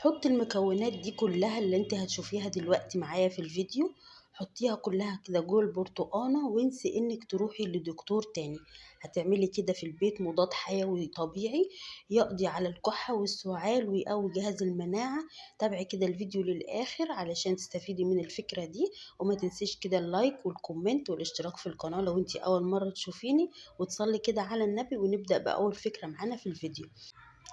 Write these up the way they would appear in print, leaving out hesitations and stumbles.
حطي المكونات دي كلها اللي انت هتشوفيها دلوقتي معايا في الفيديو. حطيها كلها كده جوه البرتقانة وانسي انك تروحي لدكتور تاني. هتعملي كده في البيت مضاد حيوي طبيعي يقضي على الكحة والسعال ويقوي جهاز المناعة. تابعي كده الفيديو للآخر علشان تستفيدي من الفكرة دي. وما تنسيش كده اللايك والكومنت والاشتراك في القناة لو انت أول مرة تشوفيني، وتصلي كده على النبي، ونبدأ بأول فكرة معانا في الفيديو.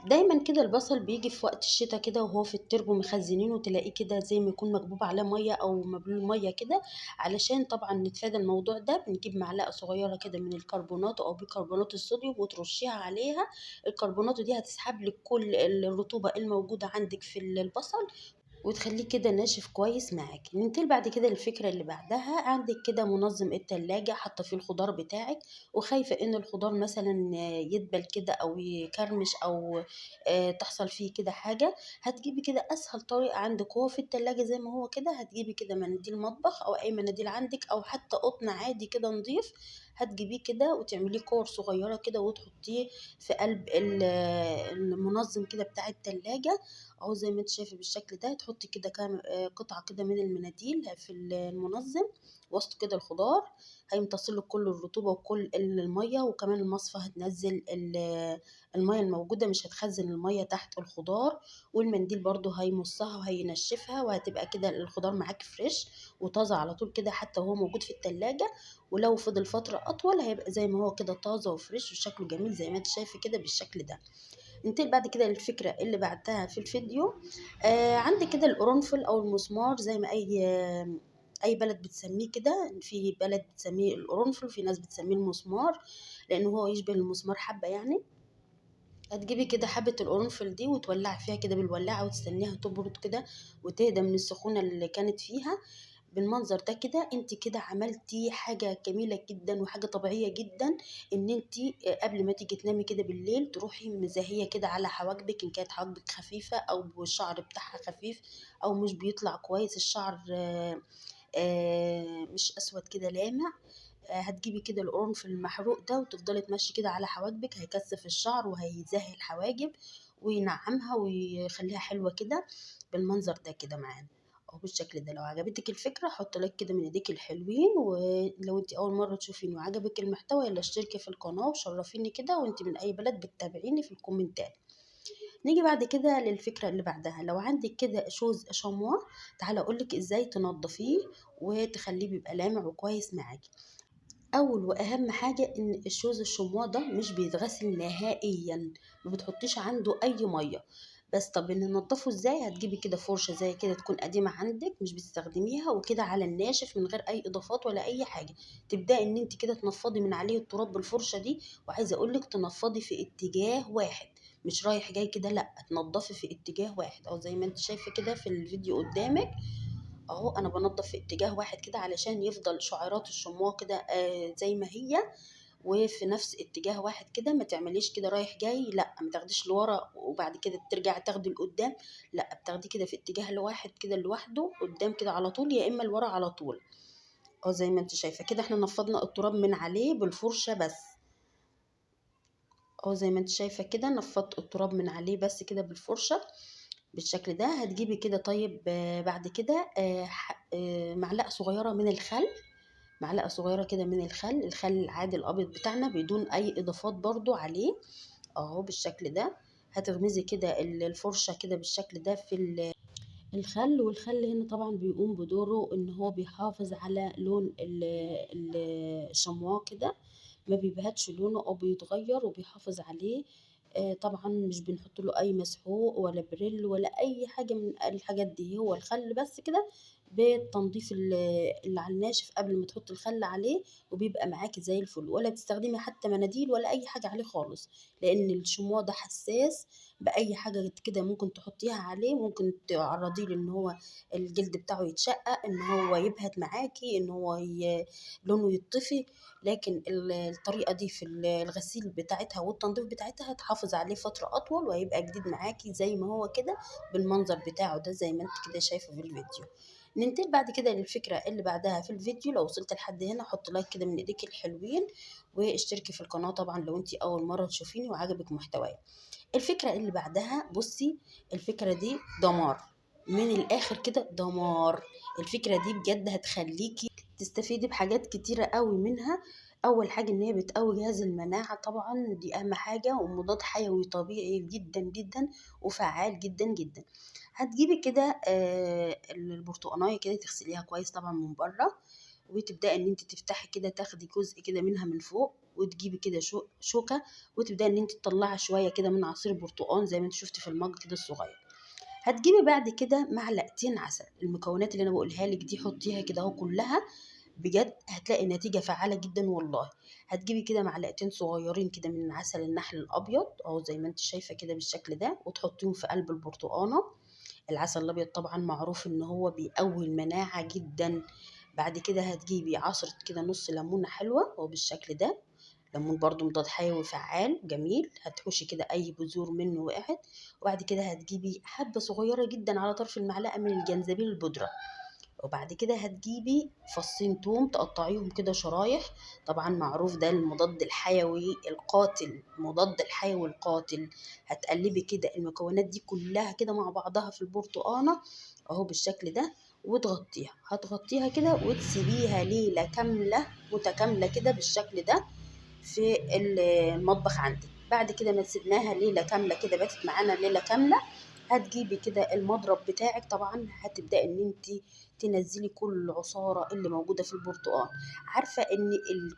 دايما كده البصل بيجي في وقت الشتاء كده وهو في التربو مخزنينه، تلاقيه كده زي ما يكون مكبوب عليه ميه او مبلول ميه كده. علشان طبعا نتفادى الموضوع ده بنجيب معلقه صغيره كده من الكربونات او بيكربونات الصوديوم وترشيها عليها. الكربونات دي هتسحب لك كل الرطوبه الموجوده عندك في البصل، وتخليه كده ناشف كويس معاكي. ننتقل بعد كده للفكرة اللي بعدها. عندك كده منظم التلاجة حاطة فيه الخضار بتاعك، وخايفة ان الخضار مثلا يدبل كده او يكرمش او تحصل فيه كده حاجة. هتجيبي كده اسهل طريقة عندك هو في التلاجة زي ما هو كده. هتجيبي كده مناديل مطبخ او اي مناديل عندك او حتى قطن عادي كده نضيف. هتجيبيه كده وتعمليه كور صغيرة كده وتحطيه في قلب المنظم كده بتاع التلاجة. اهو زي ما انت شايفه بالشكل ده. تحطي كده كام قطعه كده من المناديل في المنظم وسط كده الخضار. هيمتصلك كل الرطوبه وكل الميه، وكمان المصفى هتنزل الميه الموجوده، مش هتخزن الميه تحت الخضار. والمنديل برضو هيمصها وهينشفها، وهتبقى كده الخضار معاك فريش وطازه على طول كده حتى وهو موجود في التلاجة. ولو فضل فتره اطول هيبقى زي ما هو كده طازه وفريش وشكله جميل زي ما انت شايفه كده بالشكل ده. ننتقل بعد كده للفكرة اللي بعدها في الفيديو. عندي كده القرنفل أو المسمار زي ما أي بلد بتسميه كده. في بلد بتسميه القرنفل وفي ناس بتسميه المسمار لأنه هو يشبه المسمار حبة يعني. هتجيبي كده حبة القرنفل دي وتولعي فيها كده بالولاعة وتستنيها تبرد كده وتهدى من السخونة اللي كانت فيها. بالمنظر ده كده انت كده عملتي حاجة جميلة جدا وحاجة طبيعية جدا. ان انت قبل ما تيجي تنامي كده بالليل تروحي مزهية كده على حواجبك، ان كانت حواجبك خفيفة او الشعر بتاعها خفيف او مش بيطلع كويس الشعر، مش اسود كده لامع. هتجيبي كده القرنفل المحروق ده وتفضلي تمشي كده على حواجبك، هيكثف الشعر وهيزهي الحواجب وينعمها ويخليها حلوة كده بالمنظر ده كده معانا. اهو بالشكل ده. لو عجبتك الفكرة حط لايك كده من ايديك الحلوين، ولو انت اول مرة تشوفيني وعجبك المحتوى يلا اشتركي في القناة وشرفيني كده وانت من اي بلد بتتابعيني في الكومنتات. نيجي بعد كده للفكرة اللي بعدها. لو عندك كده شوز شاموا، تعالى اقولك ازاي تنضفيه وتخليه بيبقى لامع وكويس معاكي. اول واهم حاجه ان الشوز الشموا ده مش بيتغسل نهائيا، ما بتحطيش عنده اي ميه. بس طب ننضفه ازاي؟ هتجيبي كده فرشه زي كده تكون قديمه عندك مش بتستخدميها وكده على الناشف من غير اي اضافات ولا اي حاجه. تبداي ان انت كده تنفضي من عليه التراب بالفرشه دي. وعايزه اقولك تنفضي في اتجاه واحد، مش رايح جاي كده، لا تنضفي في اتجاه واحد او زي ما انت شايفه كده في الفيديو قدامك. اهو انا بنضف في اتجاه واحد كده علشان يفضل شعيرات الشموع كده زي ما هي، وفي نفس اتجاه واحد كده. ما تعمليش كده رايح جاي، لا ما تاخديش لورا وبعد كده ترجعي تاخدي لقدام، لا بتاخدي كده في اتجاه لواحد كده لوحده قدام كده على طول يا اما لورا على طول. اهو زي ما انت شايفه كده احنا نفضنا التراب من عليه بالفرشه بس. اهو زي ما انت شايفه كده نفضت التراب من عليه بس كده بالفرشه بالشكل ده. هتجيبي كده طيب بعد كده معلقة صغيرة من الخل. معلقة صغيرة كده من الخل العادي الأبيض بتاعنا بدون أي إضافات برضو عليه. أهو بالشكل ده. هتغمزي كده الفرشة كده بالشكل ده في الخل. والخل هنا طبعا بيقوم بدوره ان هو بيحافظ على لون الشمواه كده، ما بيبهتش لونه او بيتغير وبيحافظ عليه. طبعا مش بنحط له اي مسحوق ولا بريل ولا اي حاجه من الحاجات دي، هو الخل بس كده بالتنظيف اللي على الناشف قبل ما تحط الخل عليه وبيبقى معاكي زي الفل. ولا بتستخدمي حتى مناديل ولا اي حاجه عليه خالص، لان الشموع ده حساس. باي حاجه كده ممكن تحطيها عليه ممكن تعرضيه لان هو الجلد بتاعه يتشقق، ان هو يبهت معاكي، ان هو لونه يطفي. لكن الطريقه دي في الغسيل بتاعتها والتنظيف بتاعتها هتحافظ عليه فتره اطول وهيبقى جديد معاكي زي ما هو كده بالمنظر بتاعه ده زي ما انت كده شايفه في الفيديو. ننتقل بعد كده للفكرة اللي بعدها في الفيديو. لو وصلت لحد هنا حط لايك كده من ايديك الحلوين واشتركي في القناة طبعا لو انت اول مرة تشوفيني وعجبك محتواي. الفكرة اللي بعدها بصي، الفكرة دي دمار، من الآخر كده دمار. الفكرة دي بجد هتخليكي تستفيدي بحاجات كتيرة قوي منها. أول حاجة إن هي بتقوي جهاز المناعة، طبعا دي أهم حاجة، ومضاد حيوي طبيعي جدا جدا وفعال جدا جدا. هتجيبي كده البرتقانية كده تغسليها كويس طبعا من بره، وتبدأي ان انت تفتحي كده، تاخدي جزء كده منها من فوق، وتجيبي كده شوكة، وتبدأي ان انت تطلعي شوية كده من عصير برتقان زي ما انت شفتي في المج كده الصغير. هتجيبي بعد كده معلقتين عسل. المكونات اللي انا بقولها لك دي حطيها كده اهو كلها، بجد هتلاقي نتيجة فعالة جدا والله. هتجيبي كده معلقتين صغيرين كده من عسل النحل الابيض اهو زي ما انت شايفة كده بالشكل ده، وتحطيهم في قلب البرتقانة. العسل الابيض طبعا معروف ان هو بيقوي المناعة جدا. بعد كده هتجيبي عصرة كده نص ليمونة حلوة وبالشكل ده، ليمون برضو مضاد حيوي فعال جميل، هتحوشي كده اي بذور منه وقعت. وبعد كده هتجيبي حبة صغيرة جدا على طرف المعلقة من الجنزبيل البودرة. وبعد كده هتجيبي فصين توم تقطعيهم كده شرايح، طبعا معروف ده المضاد الحيوي القاتل، مضاد الحيوي القاتل. هتقلبي كده المكونات دي كلها كده مع بعضها في البرتقانة اهو بالشكل ده، وتغطيها، هتغطيها كده وتسيبيها ليلة كاملة متكاملة كده بالشكل ده في المطبخ عندك. بعد كده ما سيبناها ليلة كاملة كده، باتت معانا ليلة كاملة، هتجيبي كده المضرب بتاعك، طبعا هتبدأي ان انت تنزلي كل العصارة اللي موجودة في البرتقال. عارفة ان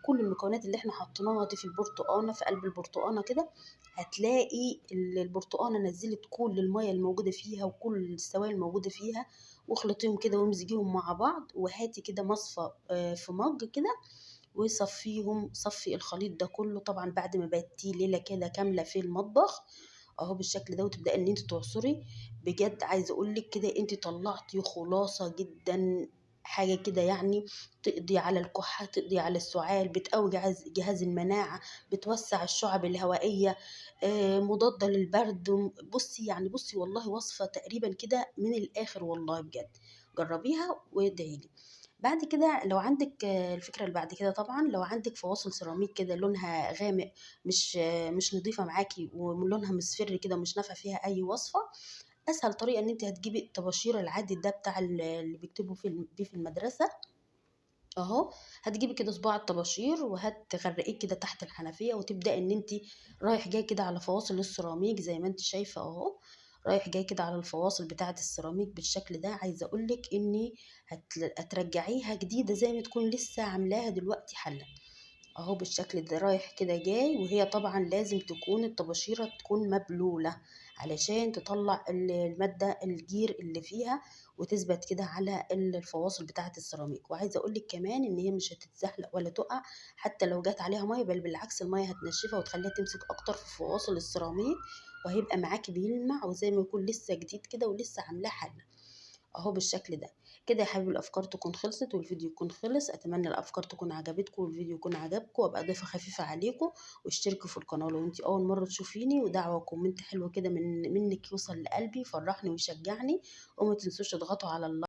كل المكونات اللي احنا حطيناها دي في البرتقانة، في قلب البرتقانة كده، هتلاقي البرتقانة نزلت كل المية الموجودة فيها وكل السوائل الموجودة فيها. واخلطيهم كده وامزجيهم مع بعض، وهاتي كده مصفى في مج كده، وصفيهم، صفي الخليط ده كله طبعا بعد ما باتيه ليله كده كامله في المطبخ اهو بالشكل ده، وتبداي ان انت تعصري. بجد عايزه اقول لك كده انت طلعتي خلاصه جدا، حاجه كده يعني تقضي على الكحه، تقضي على السعال، بتقوي جهاز المناعه، بتوسع الشعب الهوائيه، مضاده للبرد. بصي يعني بصي والله وصفه تقريبا كده من الاخر والله بجد، جربيها وادعي لي. بعد كده لو عندك الفكرة اللي بعد كده، طبعا لو عندك فواصل سيراميك كده لونها غامق، مش نظيفة معاكي ولونها مصفر كده ومش نافع فيها أي وصفة، أسهل طريقة إن أنت هتجيبي الطباشير العادي ده بتاع اللي بيكتبوا بيه في المدرسة اهو. هتجيبي كده صباع الطباشير وهتغرقيه كده تحت الحنفيه، وتبداي ان انت رايح جاي كده على فواصل السيراميك زي ما انت شايفه اهو، رايح جاي كده على الفواصل بتاعه السيراميك بالشكل ده. عايزه اقولك اني هترجعيها جديده زي ما تكون لسه عاملاها دلوقتي حالا اهو بالشكل ده، رايح كده جاي. وهي طبعا لازم تكون الطباشيرة تكون مبلولة علشان تطلع المادة الجير اللي فيها، وتثبت كده على الفواصل بتاعة السيراميك. وعايزة اقولك كمان ان هي مش هتتزحلق ولا تقع حتى لو جات عليها مية، بل بالعكس المية هتنشفها وتخليها تمسك اكتر في فواصل السيراميك، وهيبقى معاكي بيلمع وزي ما يكون لسه جديد كده ولسه عاملاه حالا اهو بالشكل ده. كده يا حبيبي الافكار تكون خلصت والفيديو يكون خلص، اتمنى الافكار تكون عجبتكم والفيديو يكون عجبكم، وابقى ضيفه خفيفه عليكم. واشتركوا في القناه لو انت اول مره تشوفيني، ودعوه كومنت حلوه كده منك يوصل لقلبي يفرحني ويشجعني. وما تنسوش تضغطوا على